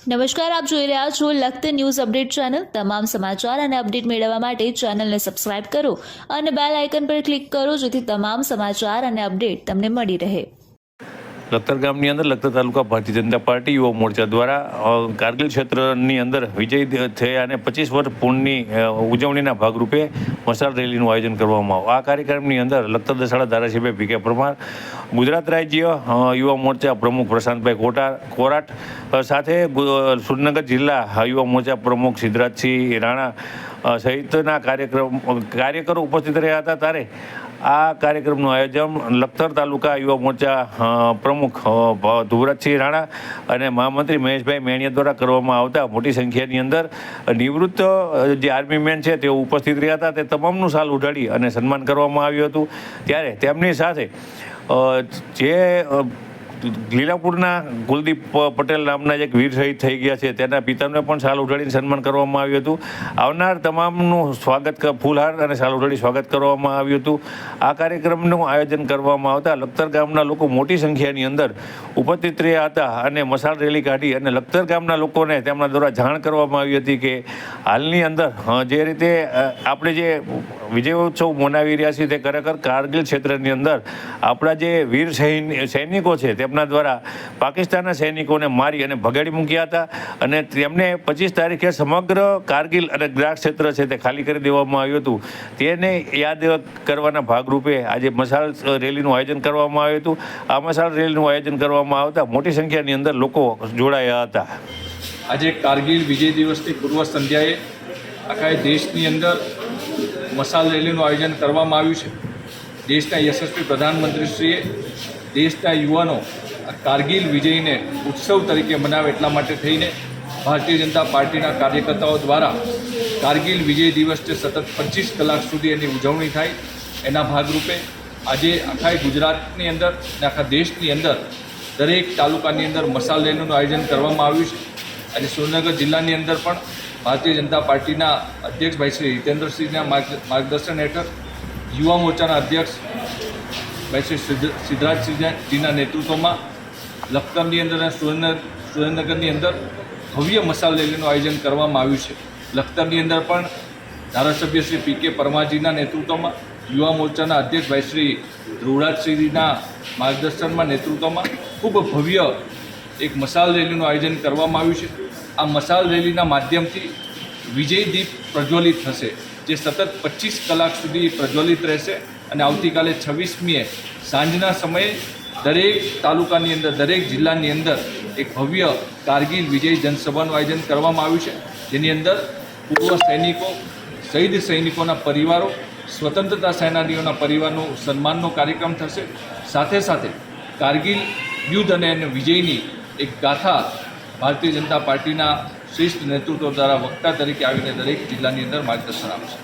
નમસ્કાર, આપ જોઈ રહ્યા છો લખત ન્યૂઝ અપડેટ ચેનલ। તમામ સમાચાર અને અપડેટ મેળવવા માટે ચેનલને સબસ્ક્રાઇબ કરો અને બેલ આઇકન પર ક્લિક કરો જેથી તમામ સમાચાર અને અપડેટ તમને મળી રહે। લખતર ગામની અંદર લખતર તાલુકા ભારતીય જનતા પાર્ટી યુવા મોરચા દ્વારા કારગિલ ક્ષેત્રની અંદર વિજય થયા અને 25 વર્ષ પૂર્ણની ઉજવણીના ભાગરૂપે મશાલ રેલીનું આયોજન કરવામાં આવ્યું। આ કાર્યક્રમની અંદર લખતર દસાડા ધારાસભ્ય પી.કે. પરમાર, ગુજરાત રાજ્ય યુવા મોરચા પ્રમુખ પ્રશાંતભાઈ કોરાટ સાથે સુરેન્દ્રનગર જિલ્લા યુવા મોરચા પ્રમુખ સિદ્ધરાજસિંહ રાણા સહિતના કાર્યકરો ઉપસ્થિત રહ્યા હતા। ત્યારે આ કાર્યક્રમનું આયોજન લખતર તાલુકા યુવા મોરચા પ્રમુખ ધુવરાજસિંહ રાણા અને મહામંત્રી મહેશભાઈ મેણિયા દ્વારા કરવામાં આવતા મોટી સંખ્યાની અંદર નિવૃત્ત જે આર્મી મેન છે તેઓ ઉપસ્થિત રહ્યા હતા। તે તમામનું શાલ ઉઢાડી અને સન્માન કરવામાં આવ્યું હતું। ત્યારે તેમની સાથે જે લીલાપુરના કુલદીપ પટેલ નામના એક વીર શહીદ થઈ ગયા છે તેના પિતાને પણ શાલ ઉઢાડીને સન્માન કરવામાં આવ્યું હતું। આવનાર તમામનું સ્વાગત ફૂલહાર અને શાલ ઉઢાડી સ્વાગત કરવામાં આવ્યું હતું। આ કાર્યક્રમનું આયોજન કરવામાં આવતા લખતર ગામના લોકો મોટી સંખ્યાની અંદર ઉપસ્થિત રહ્યા હતા અને મશાલ રેલી કાઢી અને લખતર ગામના લોકોને તેમના દ્વારા જાણ કરવામાં આવી હતી કે હાલની અંદર જે રીતે આપણે જે વિજયોત્સવ મનાવી રહ્યા છીએ તે ખરેખર કારગિલ ક્ષેત્રની અંદર આપણા જે વીર સૈનિકો છે તેમના દ્વારા પાકિસ્તાનના સૈનિકોને મારી અને ભગાડી મૂક્યા હતા અને તેમને 25 તારીખે સમગ્ર કારગિલ અને દ્રાસ ક્ષેત્ર છે તે ખાલી કરી દેવામાં આવ્યું હતું। તેને યાદ કરવાના ભાગરૂપે આજે મશાલ રેલીનું આયોજન કરવામાં આવ્યું હતું। આ મશાલ રેલીનું આયોજન કરવામાં આવતા મોટી સંખ્યાની અંદર લોકો જોડાયા હતા। આજે કારગિલ વિજય દિવસની પૂર્વ સંધ્યાએ આખા દેશની અંદર મશાલ રેલીનું આયોજન કરવામાં આવ્યું છે। દેશના યશસ્વી પ્રધાનમંત્રીશ્રીએ દેશના યુવાનો કારગિલ વિજયને ઉત્સવ તરીકે મનાવે એટલા માટે થઈને ભારતીય જનતા પાર્ટીના કાર્યકર્તાઓ દ્વારા કારગિલ વિજય દિવસને સતત 25 કલાક સુધી એની ઉજવણી થાય એના ભાગરૂપે આજે આખા ગુજરાતની અંદર અને આખા દેશની અંદર દરેક તાલુકાની અંદર મશાલ રેલીનું આયોજન કરવામાં આવ્યું છે। આજે સુરેન્દ્રનગર જિલ્લાની અંદર પણ ભારતીય જનતા પાર્ટીના અધ્યક્ષ ભાઈ શ્રી હિતેન્દ્રસિંહના માર્ગદર્શન હેઠળ યુવા મોરચાના અધ્યક્ષ ભાઈ શ્રી સિદ્ધરાજસિંહજીના નેતૃત્વમાં લખતરની અંદર અને સુરેન્દ્રનગરની અંદર ભવ્ય મશાલ રેલીનું આયોજન કરવામાં આવ્યું છે। લખતરની અંદર પણ ધારાસભ્ય શ્રી પી.કે. પરમારજીના નેતૃત્વમાં યુવા મોરચાના અધ્યક્ષ ભાઈ શ્રી ધ્રુવરાજસિંહજીના માર્ગદર્શનમાં નેતૃત્વમાં ખૂબ ભવ્ય એક મશાલ રેલીનું આયોજન કરવામાં આવ્યું છે। આ મશાલ રેલીના માધ્યમથી વિજય દીપ પ્રજ્વલિત થશે, જે સતત 25 કલાક સુધી પ્રજ્વલિત રહેશે અને આવતીકાલે 26મીએ સાંજના સમયે દરેક તાલુકાની અંદર, દરેક જિલ્લાની અંદર એક ભવ્ય કારગિલ વિજય જનસભાનું આયોજન કરવામાં આવ્યું છે, જેની અંદર પૂર્વ સૈનિકો, શહીદ સૈનિકોના પરિવારો, સ્વતંત્રતા સેનાનીઓના પરિવારનું સન્માનનો કાર્યક્રમ થશે। સાથે સાથે કારગિલ યુદ્ધ અને વિજયની એક ગાથા ભારતીય જનતા પાર્ટીના શ્રેષ્ઠ નેતૃત્વ દ્વારા વક્તા તરીકે આવીને દરેક જિલ્લાની અંદર માર્ગદર્શન આપશે।